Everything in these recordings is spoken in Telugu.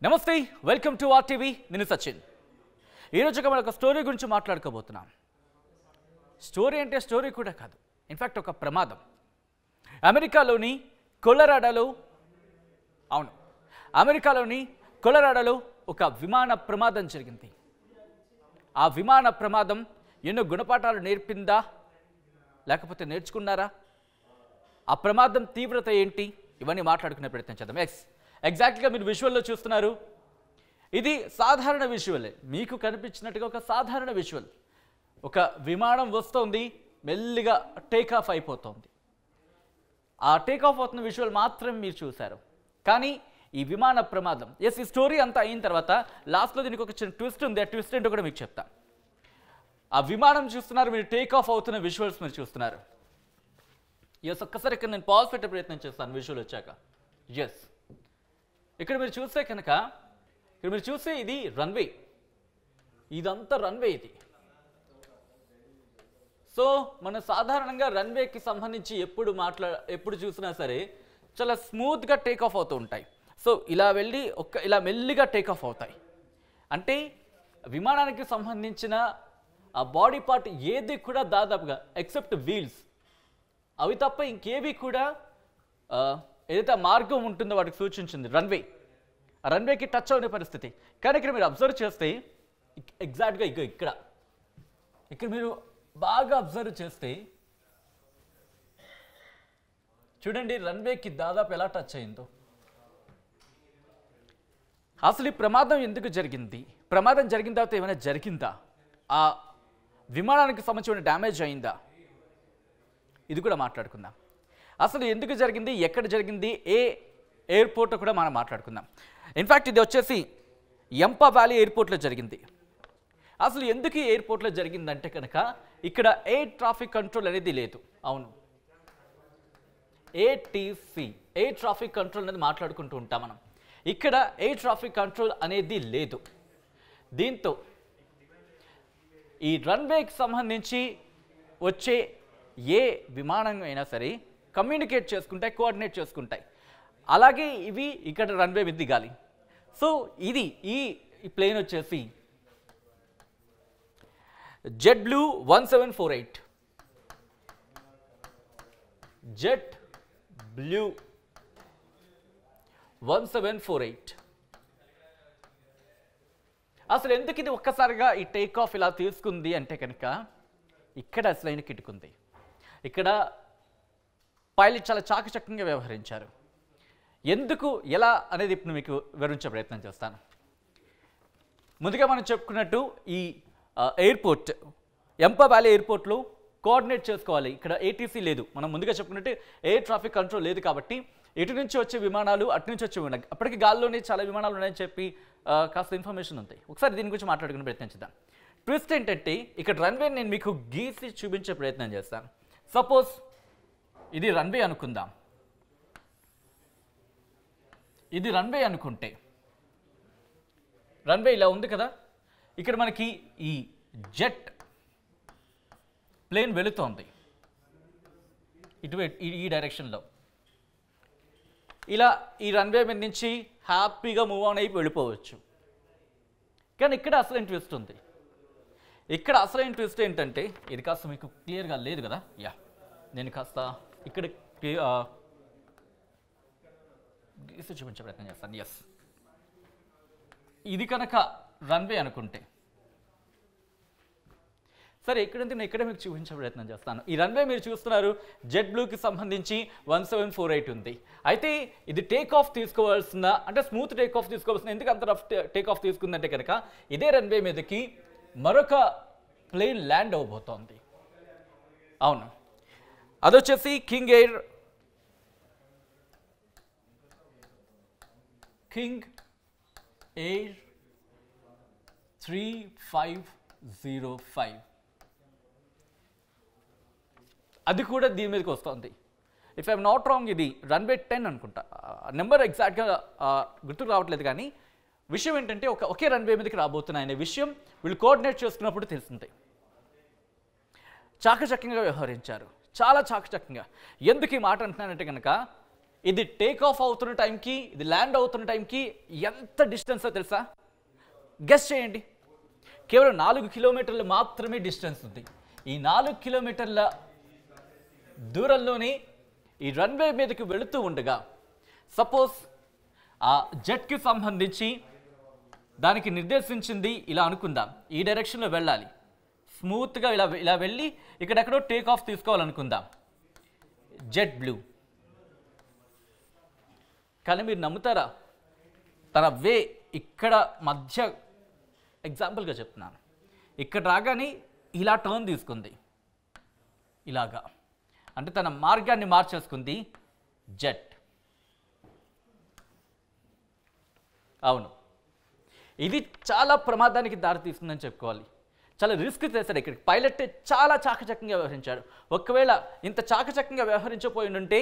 నమస్తే వెల్కమ్ టు ఆర్టీవీ నేను సచిన్ ఈరోజు ఒక స్టోరీ గురించి మాట్లాడుకోబోతున్నాం స్టోరీ అంటే స్టోరీ కూడా కాదు ఇన్ఫ్యాక్ట్ ఒక ప్రమాదం అమెరికాలోని కొలరాడోలో ఒక విమాన ప్రమాదం జరిగింది ఆ విమాన ప్రమాదం ఎన్నో గుణపాఠాలు నేర్పిందా లేకపోతే నేర్చుకున్నారా ఆ ప్రమాదం తీవ్రత ఏంటి ఇవన్నీ మాట్లాడుకునే ప్రయత్నం చేద్దాం ఎగ్జాక్ట్గా మీరు విజువల్లో చూస్తున్నారు ఇది సాధారణ విజువలే మీకు కనిపించినట్టుగా ఒక సాధారణ విజువల్ ఒక విమానం వస్తుంది మెల్లిగా టేక్ ఆఫ్ అయిపోతుంది ఆ టేక్ ఆఫ్ అవుతున్న విజువల్ మాత్రం మీరు చూశారు కానీ ఈ విమాన ప్రమాదం ఈ స్టోరీ అంతా అయిన తర్వాత లాస్ట్లో దీనికి ఒక చిన్న ట్విస్ట్ ఉంది ఆ ట్విస్ట్ ఏంటో కూడా మీకు చెప్తా ఆ విమానం చూస్తున్నారు మీరు టేక్ ఆఫ్ అవుతున్న విజువల్స్ మీరు చూస్తున్నారు ఒక్కసారి ఇక్కడ నేను పాజ్ పెట్టే ప్రయత్నం చేస్తాను విజువల్ వచ్చాక ఇక్కడ మీరు చూస్తే కనుక ఇక్కడ మీరు చూస్తే ఇది రన్వే ఇదంతా రన్వే ఇది సో మన సాధారణంగా రన్వేకి సంబంధించి ఎప్పుడు చూసినా సరే చాలా స్మూత్గా టేక్ ఆఫ్ అవుతూ ఉంటాయి సో ఇలా వెళ్ళి ఇలా మెల్లిగా టేక్ ఆఫ్ అవుతాయి అంటే విమానానికి సంబంధించిన ఆ బాడీ పార్ట్ ఏది కూడా దాదాపుగా ఎక్సెప్ట్ వీల్స్ అవి తప్ప ఇంకేవి కూడా ఏదైతే మార్గం ఉంటుందో వాటికి సూచించింది రన్వే ఆ రన్వేకి టచ్ అనే పరిస్థితి కానీ ఇక్కడ మీరు అబ్జర్వ్ చేస్తే ఎగ్జాక్ట్గా ఇక్కడ మీరు బాగా అబ్జర్వ్ చేస్తే చూడండి రన్వేకి దాదాపు ఎలా టచ్ అయిందో అసలు ఈ ప్రమాదం ఎందుకు జరిగింది ప్రమాదం జరిగిన తర్వాత ఏమైనా జరిగిందా ఆ విమానానికి సంబంధించిన డ్యామేజ్ అయిందా ఇది కూడా మాట్లాడుకుందాం అసలు ఎందుకు జరిగింది ఎక్కడ జరిగింది ఏ ఎయిర్పోర్ట్ కూడా మనం మాట్లాడుకుందాం ఇన్ఫ్యాక్ట్ ఇది వచ్చేసి యంపా వ్యాలీ ఎయిర్పోర్ట్లో జరిగింది అసలు ఎందుకు ఈ ఎయిర్పోర్ట్లో జరిగిందంటే కనుక ఇక్కడ ఎయిర్ ట్రాఫిక్ కంట్రోల్ అనేది లేదు అవును ఏటీసీ ఎయిర్ ట్రాఫిక్ కంట్రోల్ అనేది మాట్లాడుకుంటూ ఉంటాం మనం ఇక్కడ ఎయిర్ ట్రాఫిక్ కంట్రోల్ అనేది లేదు దీంతో ఈ రన్వేకి సంబంధించి వచ్చే ఏ విమానం అయినా సరే కమ్యూనికేట్ చేసుకుంటాయి కోఆర్డినేట్ చేసుకుంటాయి అలాగే ఇవి ఇక్కడ రన్వే మీద దిగాలి సో ఇది ఈ ప్లేన్ వచ్చేసి జెట్ బ్లూ 1748 జెట్ బ్లూ 1748 అసలు ఎందుకు ఇది ఒక్కసారిగా ఈ టేక్ ఆఫ్ ఇలా తీసుకుంది అంటే కనుక ఇక్కడ అసలైన కిటుకుంది ఇక్కడ పైలట్ చాలా చాకచక్యంగా వ్యవహరించారు ఎందుకు ఎలా అనేది ఇప్పుడు మీకు వివరించే ప్రయత్నం చేస్తాను ముందుగా మనం చెప్పుకున్నట్టు ఈ ఎయిర్పోర్ట్ యంపా వ్యాలీ ఎయిర్పోర్ట్లో కోఆర్డినేట్ చేసుకోవాలి ఇక్కడ ఏటీసీ లేదు మనం ముందుగా చెప్పుకున్నట్టు ఎయిర్ ట్రాఫిక్ కంట్రోల్ లేదు కాబట్టి ఇటు నుంచి వచ్చే విమానాలు అటు నుంచి వచ్చే విమానాలు అప్పటికి గాల్లోనే చాలా విమానాలు ఉన్నాయని చెప్పి కాస్త ఇన్ఫర్మేషన్ ఉంది ఒకసారి దీని గురించి మాట్లాడుకునే ప్రయత్నం చేద్దాం ట్విస్ట్ ఏంటంటే ఇక్కడ రన్వే నేను మీకు గీసి చూపించే ప్రయత్నం చేస్తాను సపోజ్ ఇది రన్వే అనుకుందాం ఇది రన్వే అనుకుంటే రన్వే ఇలా ఉంది కదా ఇక్కడ మనకి ఈ జెట్ ప్లేన్ వెళుతోంది ఈ డైరెక్షన్లో ఇలా ఈ రన్వే మీద నుంచి హ్యాపీగా మూవ్ ఆన్ అయిపోయి వెళ్ళిపోవచ్చు కానీ ఇక్కడ అసలైన ట్విస్ట్ ఉంది ఇక్కడ అసలైన ట్విస్ట్ ఏంటంటే ఇది కాస్త మీకు క్లియర్గా లేదు కదా నేను కాస్త ఇక్కడ గీసి చూపించే ప్రయత్నం చేస్తాను ఇది కనుక రన్వే అనుకుంటే సరే ఎక్కడంటే నేను ఇక్కడే మీకు చూపించే ప్రయత్నం చేస్తాను ఈ రన్వే మీరు చూస్తున్నారు జెట్ బ్లూకి సంబంధించి 1748 ఉంది అయితే ఇది టేక్ ఆఫ్ తీసుకోవాల్సిందా అంటే స్మూత్ టేక్ ఆఫ్ తీసుకోవాల్సిందా ఎందుకు అంత రఫ్ టేక్ ఆఫ్ తీసుకుందంటే కనుక ఇదే రన్వే మీదకి మరొక ప్లేన్ ల్యాండ్ అవ్వబోతోంది అవును అదొచ్చేసి కింగ్ ఎయిర్ 3505 అది కూడా దీని మీదకి వస్తుంది ఇఫ్ ఐఎమ్ నాట్ రాంగ్ ఇది రన్వే 10 అనుకుంటా నెంబర్ ఎగ్జాక్ట్గా గుర్తుకు రావట్లేదు కానీ విషయం ఏంటంటే ఒకే రన్వే మీదకి రాబోతున్నాయి అనే విషయం వీళ్ళు కోఆర్డినేట్ చేసుకున్నప్పుడు తెలుస్తుంది చాకచక్యంగా వ్యవహరించారు చాలా చాకచక్యంగా ఎందుకు ఈ మాట అంటున్నానంటే కనుక ఇది టేక్ ఆఫ్ అవుతున్న టైంకి ఇది ల్యాండ్ అవుతున్న టైంకి ఎంత డిస్టెన్సో తెలుసా? గెస్ చేయండి. కేవలం 4 కిలోమీటర్లు మాత్రమే డిస్టెన్స్ ఉంది. ఈ 4 కిలోమీటర్ల దూరంలోనే ఈ రన్వే మీదకి వెళుతూ ఉండగా సపోజ్ ఆ జెట్కి సంబంధించి దానికి నిర్దేశించింది ఇలా అనుకుందాం, ఈ డైరెక్షన్లో వెళ్ళాలి, స్మూత్గా ఇలా వెళ్ళి ఇక్కడెక్కడో టేక్ ఆఫ్ తీసుకోవాలనుకుందాం, జెట్ బ్లూ. కానీ మీరు నమ్ముతారా, తన వే ఇక్కడ మధ్య ఎగ్జాంపుల్గా చెప్తున్నాను, ఇక్కడ రాగానే ఇలా టర్న్ తీసుకుంది, ఇలాగా, అంటే తన మార్గాన్ని మార్చేసుకుంది జెట్. అవును, ఇది చాలా ప్రమాదానికి దారితీస్తుందని చెప్పుకోవాలి. చాలా రిస్క్ చేశాడు. ఇక్కడికి పైలట్ చాలా చాకచక్యంగా వ్యవహరించాడు. ఒకవేళ ఇంత చాకచక్యంగా వ్యవహరించబోయి ఉంటే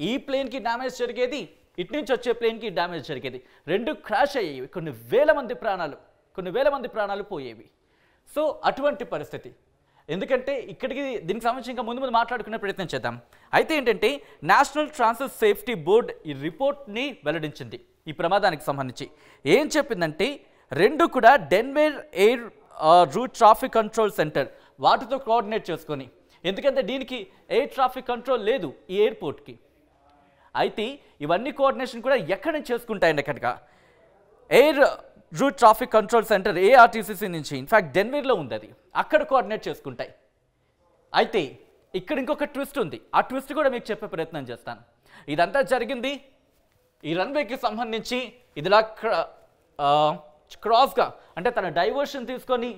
ఈ ప్లేన్కి డ్యామేజ్ జరిగేది, ఇటు నుంచి వచ్చే ప్లేన్కి డ్యామేజ్ జరిగేది, రెండు క్రాష్ అయ్యేవి, కొన్ని వేల మంది ప్రాణాలు పోయేవి. సో అటువంటి పరిస్థితి. ఎందుకంటే ఇక్కడికి దీనికి సంబంధించి ఇంకా ముందు మాట్లాడుకునే ప్రయత్నం చేద్దాం. అయితే ఏంటంటే నేషనల్ ట్రాన్స్పోర్ట్ సేఫ్టీ బోర్డ్ ఈ రిపోర్ట్ని వెల్లడించింది. ఈ ప్రమాదానికి సంబంధించి ఏం చెప్పిందంటే, రెండు కూడా Denver air route traffic control centre వాటితో కోఆర్డినేట్ చేసుకొని, ఎందుకంటే దీనికి ఎయిర్ ట్రాఫిక్ కంట్రోల్ లేదు ఈ ఎయిర్పోర్ట్కి. అయితే ఇవన్నీ కోఆర్డినేషన్ కూడా ఎక్కడి నుంచి చేసుకుంటాయండి? ఎక్కడిగా air route traffic control center ARTC నుంచి, ఇన్ఫ్యాక్ట్ డెన్వర్లో ఉంది, అది అక్కడ కోఆర్డినేట్ చేసుకుంటాయి. అయితే ఇక్కడ ఇంకొక ట్విస్ట్ ఉంది, ఆ ట్విస్ట్ కూడా మీకు చెప్పే ప్రయత్నం చేస్తాను. ఇదంతా జరిగింది ఈ రన్వేకి సంబంధించి, ఇదిలా క్రాస్గా, అంటే తన డైవర్షన్ తీసుకొని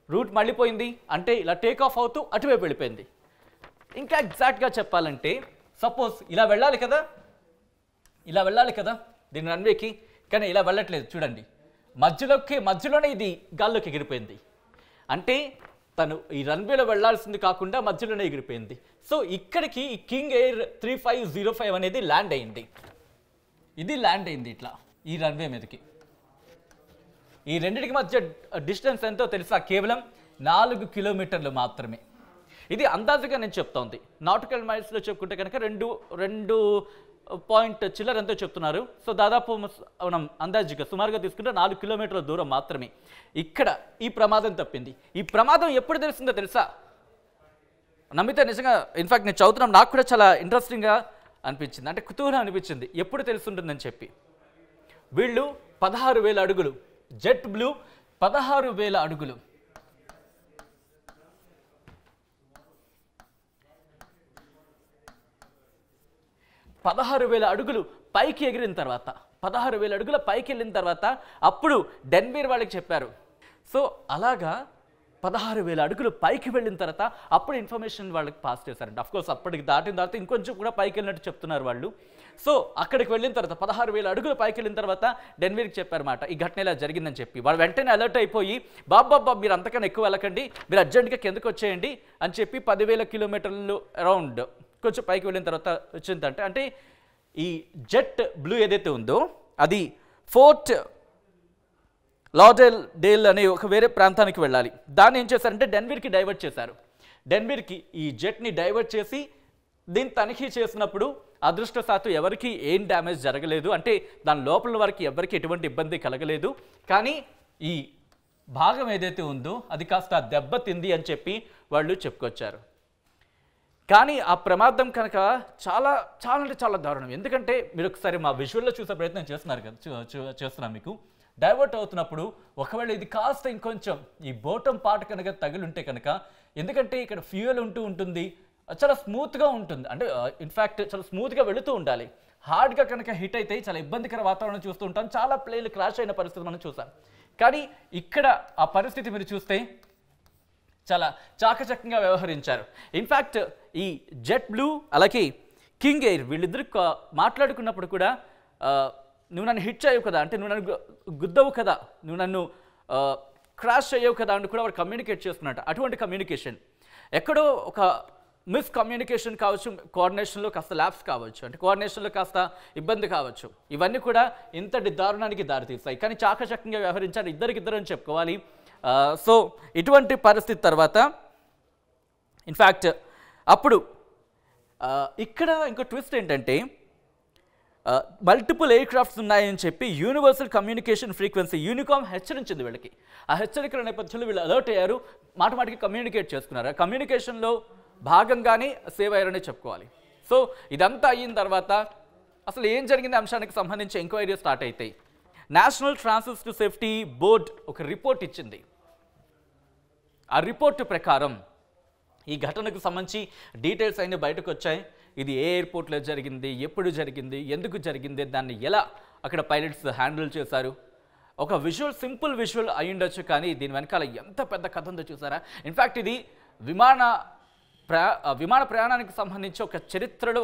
రూట్ మళ్ళీపోయింది, అంటే ఇలా టేక్ ఆఫ్ అవుతూ అటువైపు వెళ్ళిపోయింది. ఇంకా ఎగ్జాక్ట్గా చెప్పాలంటే సపోజ్ ఇలా వెళ్ళాలి కదా దీని రన్వేకి, కానీ ఇలా వెళ్ళట్లేదు. చూడండి, మధ్యలోనే ఇది గాల్లోకి ఎగిరిపోయింది. అంటే తను ఈ రన్వేలో వెళ్లాల్సింది కాకుండా మధ్యలోనే ఎగిరిపోయింది. సో ఇక్కడికి ఈ కింగ్ ఎయిర్ 3505 అనేది ల్యాండ్ అయింది. ఇది ల్యాండ్ అయింది ఇట్లా ఈ రన్వే మీదకి. ఈ రెండింటికి మధ్య డిస్టెన్స్ ఎంతో తెలుసా? కేవలం 4 కిలోమీటర్లు మాత్రమే. ఇది అందాజుగా నేను చెప్తోంది. నాటికల్ మైల్స్లో చెప్పుకుంటే కనుక 2 పాయింట్ చిల్లర ఎంతో చెప్తున్నారు. సో దాదాపు మనం అందాజుగా సుమారుగా తీసుకుంటే 4 కిలోమీటర్ల దూరం మాత్రమే ఇక్కడ ఈ ప్రమాదం తప్పింది. ఈ ప్రమాదం ఎప్పుడు తెలిసిందో తెలుసా? నమ్మితే నిజంగా, ఇన్ఫాక్ట్ నేను చదువుతున్నాం, నాకు కూడా చాలా ఇంట్రెస్టింగ్గా అనిపించింది, అంటే కుతూహలం అనిపించింది ఎప్పుడు తెలుసుంటుందని చెప్పి. వీళ్ళు 16,000 అడుగులు, జెట్ బ్లూ 16,000 అడుగులు, అడుగులు పైకి ఎగిరిన తర్వాత, 16,000 అడుగుల పైకి వెళ్ళిన తర్వాత అప్పుడు డెన్వర్ వాళ్ళకి చెప్పారు. సో అలాగా 16,000 అడుగులు పైకి వెళ్ళిన తర్వాత అప్పుడు ఇన్ఫర్మేషన్ వాళ్ళకి పాస్ చేశారంట. అఫ్కోర్స్ అప్పటికి దాటిన తర్వాత ఇంకొంచెం కూడా పైకి వెళ్ళినట్టు చెప్తున్నారు వాళ్ళు. సో అక్కడికి వెళ్ళిన తర్వాత 16,000 అడుగులు పైకి వెళ్ళిన తర్వాత డెన్వర్కి చెప్పారన్నమాట, ఈ ఘటన ఇలా జరిగిందని చెప్పి. వాళ్ళు వెంటనే అలర్ట్ అయిపోయి, బాబా మీరు అంతకన్నా ఎక్కువ వెళ్ళకండి, మీరు అర్జెంట్గా కిందకు వచ్చేయండి అని చెప్పి 10,000 కిలోమీటర్లు అరౌండ్ కొంచెం పైకి వెళ్ళిన తర్వాత వచ్చిందంటే, అంటే ఈ జెట్ బ్లూ ఏదైతే ఉందో అది ఫోర్ట్ లాడర్డేల్ అనే ఒక వేరే ప్రాంతానికి వెళ్ళాలి. దాన్ని ఏం చేశారంటే డెన్వర్కి డైవర్ట్ చేశారు. డెన్వర్కి ఈ జెట్ని డైవర్ట్ చేసి దీన్ని తనిఖీ చేసినప్పుడు అదృష్టశాత్తు ఎవరికి ఏం డ్యామేజ్ జరగలేదు, అంటే దాని లోపల వరకు ఎవరికి ఎటువంటి ఇబ్బంది కలగలేదు. కానీ ఈ భాగం ఏదైతే ఉందో అది కాస్త దెబ్బతింది అని చెప్పి వాళ్ళు చెప్పుకొచ్చారు. కానీ ఆ ప్రమాదం కనుక చాలా చాలా అంటే చాలా దారుణం. ఎందుకంటే మీరు ఒకసారి మా విజువల్లో చూసే ప్రయత్నం చేస్తున్నారు కదా, చేస్తున్నాం మీకు. డైవర్ట్ అవుతున్నప్పుడు ఒకవేళ ఇది కాస్త ఇంకొంచెం ఈ బోటం పార్ట్ కనుక తగిలింటే కనుక, ఎందుకంటే ఇక్కడ ఫ్యూయల్ ఉంటుంది, చాలా స్మూత్గా ఉంటుంది, అంటే ఇన్ఫ్యాక్ట్ చాలా స్మూత్గా వెళుతూ ఉండాలి. హార్డ్గా కనుక హిట్ అయితే చాలా ఇబ్బందికర వాతావరణం చూస్తూ ఉంటాం, చాలా ప్లేన్లు క్రాష్ అయిన పరిస్థితి మనం చూసాం. కానీ ఇక్కడ ఆ పరిస్థితి మీరు చూస్తే చాలా చాకచక్యంగా వ్యవహరించారు. ఇన్ఫ్యాక్ట్ ఈ జెట్ బ్లూ అలాగే కింగ్ ఎయిర్ వీళ్ళిద్దరు మాట్లాడుకున్నప్పుడు కూడా, నువ్వు నన్ను హిట్ చేయవు కదా, అంటే నువ్వు నన్ను గుద్దవు కదా, నువ్వు నన్ను క్రాష్ చేయవు కదా అని కూడా వాడు కమ్యూనికేట్ చేస్తున్నట్టు. అటువంటి కమ్యూనికేషన్ ఎక్కడో ఒక మిస్కమ్యూనికేషన్ కావచ్చు, కోఆర్డినేషన్లో కాస్త ల్యాబ్స్ కావచ్చు, అంటే కోఆర్డినేషన్లో కాస్త ఇబ్బంది కావచ్చు, ఇవన్నీ కూడా ఇంతటి దారుణానికి దారితీస్తాయి. కానీ చాకచక్యంగా వ్యవహరించారు ఇద్దరికిద్దరు అని చెప్పుకోవాలి. సో ఇటువంటి పరిస్థితి తర్వాత ఇన్ఫ్యాక్ట్ అప్పుడు ఇక్కడ ఇంకో ట్విస్ట్ ఏంటంటే, మల్టిపుల్ ఎయిర్ క్రాఫ్ట్స్ ఉన్నాయని చెప్పి యూనివర్సల్ కమ్యూనికేషన్ ఫ్రీక్వెన్సీ యూనికామ్ హెచ్చరించింది వీళ్ళకి. ఆ హెచ్చరికల నేపథ్యంలో వీళ్ళు అలర్ట్ అయ్యారు, మాటిమాటికి కమ్యూనికేట్ చేసుకున్నారు. ఆ కమ్యూనికేషన్లో భాగంగానే సేవ్ అయ్యారనే చెప్పుకోవాలి. సో ఇదంతా అయిన తర్వాత అసలు ఏం జరిగింది అంశానికి సంబంధించి ఎంక్వైరీ స్టార్ట్ అవుతాయి. నేషనల్ ట్రాన్సిట్ సేఫ్టీ బోర్డ్ ఒక రిపోర్ట్ ఇచ్చింది. ఆ రిపోర్టు ప్రకారం ఈ ఘటనకు సంబంధించి డీటెయిల్స్ అన్నీ బయటకు వచ్చాయి. ఇది ఏ ఎయిర్పోర్ట్లో జరిగింది, ఎప్పుడు జరిగింది, ఎందుకు జరిగింది, దాన్ని ఎలా అక్కడ పైలట్స్ హ్యాండిల్ చేశారు. ఒక విజువల్, సింపుల్ విజువల్ అయి ఉండొచ్చు, కానీ దీని వెనకాల ఎంత పెద్ద కథ ఉందో చూసారా. ఇన్ఫ్యాక్ట్ ఇది విమాన ప్రయాణానికి సంబంధించి ఒక చరిత్రలో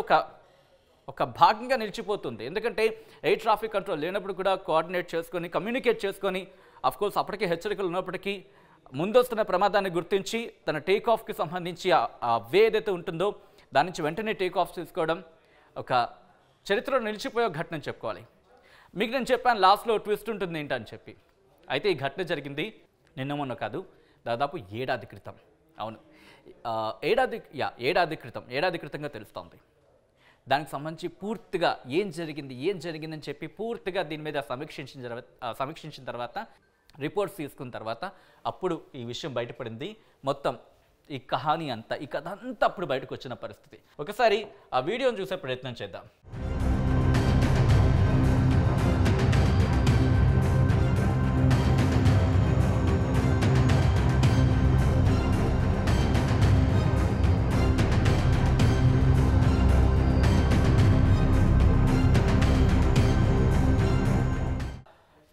ఒక భాగంగా నిలిచిపోతుంది. ఎందుకంటే ఎయిర్ ట్రాఫిక్ కంట్రోల్ లేనప్పుడు కూడా కోఆర్డినేట్ చేసుకొని, కమ్యూనికేట్ చేసుకొని, అఫ్కోర్స్ అప్పటికే హెచ్చరికలు ఉన్నప్పటికీ ముందొస్తున్న ప్రమాదాన్ని గుర్తించి తన టేక్ ఆఫ్కి సంబంధించి ఆ వే ఏదైతే ఉంటుందో దాని నుంచి వెంటనే టేక్ ఆఫ్ తీసుకోవడం ఒక చరిత్రలో నిలిచిపోయే ఘటన చెప్పుకోవాలి. మీకు నేను చెప్పాను లాస్ట్లో ట్విస్ట్ ఉంటుంది ఏంటని చెప్పి. అయితే ఈ ఘటన జరిగింది నిన్న మొన్న కాదు, దాదాపు ఏడాది క్రితం. అవును, ఏడాది క్రితంగా తెలుస్తోంది. దానికి సంబంధించి పూర్తిగా ఏం జరిగిందని చెప్పి పూర్తిగా దీని మీద సమీక్షించిన తర్వాత రిపోర్ట్స్ తీసుకున్న తర్వాత అప్పుడు ఈ విషయం బయటపడింది. మొత్తం ఈ కథ అంతా అప్పుడు బయటకు వచ్చిన పరిస్థితి. ఒకసారి ఆ వీడియోని చూసే ప్రయత్నం చేద్దాం.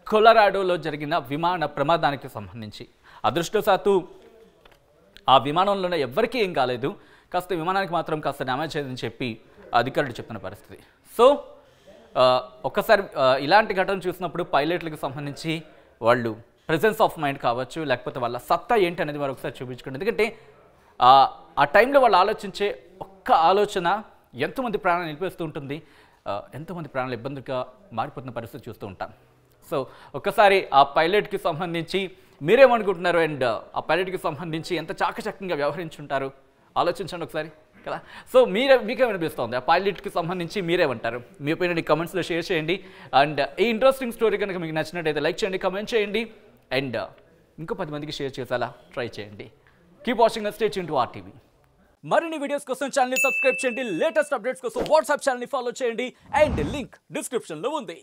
కొలరాడోలో జరిగిన విమాన ప్రమాదానికి సంబంధించి అదృష్టవశాత్తు ఆ విమానంలోనే ఎవ్వరికీ ఏం కాలేదు, కాస్త విమానానికి మాత్రం కాస్త డ్యామేజ్ అయిందని చెప్పి అధికారులు చెప్తున్న పరిస్థితి. సో ఒక్కసారి ఇలాంటి ఘటన చూసినప్పుడు పైలట్లకు సంబంధించి వాళ్ళు ప్రెజెన్స్ ఆఫ్ మైండ్ కావచ్చు, లేకపోతే వాళ్ళ సత్తా ఏంటి అనేది మరొకసారి చూపించుకోండి. ఎందుకంటే ఆ టైంలో వాళ్ళు ఆలోచించే ఒక్క ఆలోచన ఎంతోమంది ప్రాణాలు నిలిపేస్తూ ఉంటుంది, ఎంతోమంది ప్రాణాలు ఇబ్బందిగా మారిపోతున్న పరిస్థితి చూస్తూ ఉంటాం. సో ఒక్కసారి ఆ పైలట్కి సంబంధించి మీరేమనుకుంటున్నారు, అండ్ ఆ పైలట్కి సంబంధించి ఎంత చాకచక్యంగా వ్యవహరించుంటారు ఆలోచించండి ఒకసారి కదా. సో మీకేమనిపిస్తుంది, ఆ పైలట్కి సంబంధించి మీరేమంటారు? మీ ఒపీనియన్ కామెంట్స్లో షేర్ చేయండి. అండ్ ఈ ఇంట్రెస్టింగ్ స్టోరీ కనుక మీకు నచ్చినట్టయితే లైక్ చేయండి, కమెంట్ చేయండి, అండ్ ఇంకో 10 మందికి షేర్ చేసేలా ట్రై చేయండి. Keep watching, stay tune to RTV. మరిన్ని వీడియోస్ కోసం ఛానల్ని సబ్స్క్రైబ్ చేయండి, లేటెస్ట్ అప్డేట్స్ కోసం వాట్సాప్ ఛానల్ని ఫాలో చేయండి, అండ్ లింక్ డిస్క్రిప్షన్లో ఉంది.